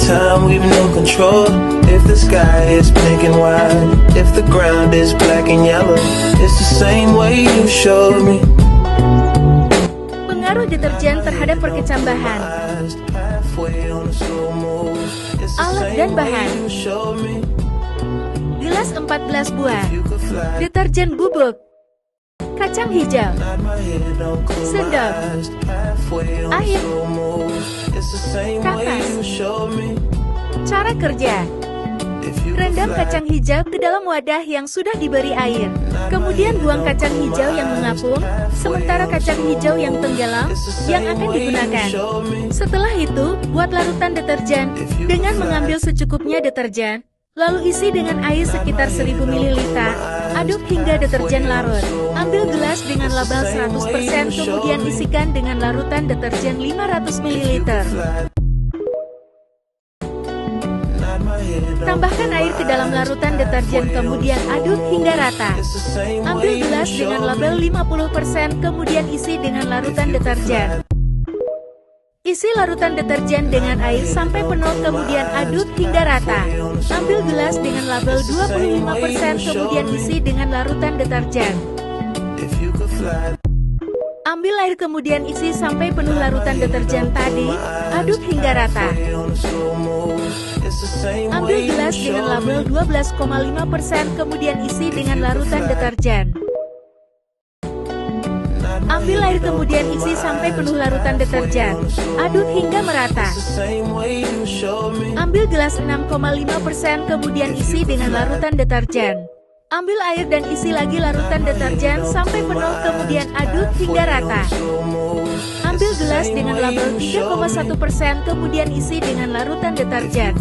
time we've no control. If the sky is pink and white, if the ground is black and yellow, it's the same way you showed me. Pengaruh deterjen terhadap perkecambahan. Alat dan bahan. Gelas 14 buah. Deterjen bubuk. Kacang hijau. Sendok. Air. Kapas. Cara kerja. Rendam kacang hijau ke dalam wadah yang sudah diberi air. Kemudian buang kacang hijau yang mengapung, sementara kacang hijau yang tenggelam yang akan digunakan. Setelah itu, buat larutan deterjen dengan mengambil secukupnya deterjen, lalu isi dengan air sekitar 1000 ml. Aduk hingga deterjen larut. Ambil gelas dengan label 100%, kemudian isikan dengan larutan deterjen 500 ml. Tambahkan air ke dalam larutan deterjen, kemudian aduk hingga rata. Ambil gelas dengan label 50%, kemudian isi dengan larutan deterjen. Isi larutan deterjen dengan air sampai penuh, kemudian aduk hingga rata. Ambil gelas dengan label 25%, kemudian isi dengan larutan deterjen. Ambil air kemudian isi sampai penuh larutan deterjen tadi, aduk hingga rata. Ambil gelas dengan label 12,5%, kemudian isi dengan larutan deterjen. Ambil air kemudian isi sampai penuh larutan deterjen. Aduk hingga merata. Ambil gelas 6,5%, kemudian isi dengan larutan deterjen. Ambil air dan isi lagi larutan deterjen sampai penuh, kemudian aduk hingga rata. Ambil gelas dengan label 3,1%, kemudian isi dengan larutan deterjen.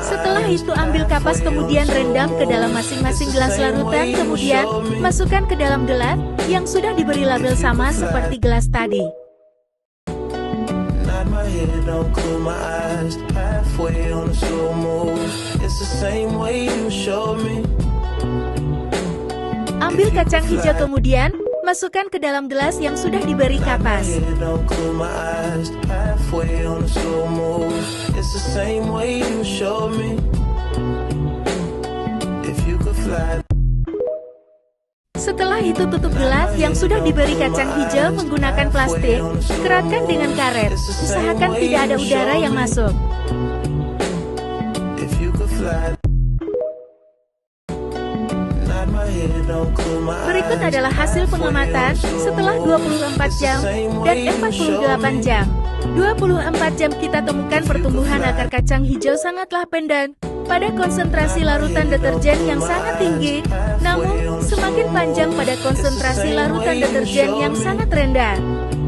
Setelah itu ambil kapas kemudian rendam ke dalam masing-masing gelas larutan, kemudian masukkan ke dalam gelas yang sudah diberi label sama seperti gelas tadi. Ambil kacang hijau kemudian masukkan ke dalam gelas yang sudah diberi kapas. Setelah itu tutup gelas yang sudah diberi kacang hijau menggunakan plastik, keratkan dengan karet, usahakan tidak ada udara yang masuk. Berikut adalah hasil pengamatan setelah 24 jam dan 48 jam. 24 jam kita temukan pertumbuhan akar kacang hijau sangatlah pendek pada konsentrasi larutan deterjen yang sangat tinggi, namun semakin panjang pada konsentrasi larutan deterjen yang sangat rendah.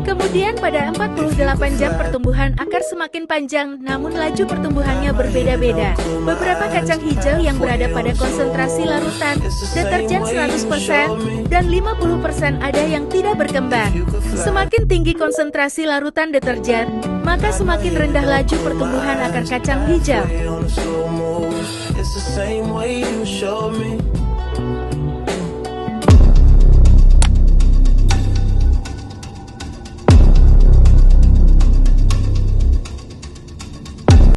Kemudian pada 48 jam pertumbuhan akar semakin panjang, namun laju pertumbuhannya berbeda-beda. Beberapa kacang hijau yang berada pada konsentrasi larutan deterjen 100% dan 50% ada yang tidak berkembang. Semakin tinggi konsentrasi larutan deterjen, maka semakin rendah laju pertumbuhan akar kacang hijau.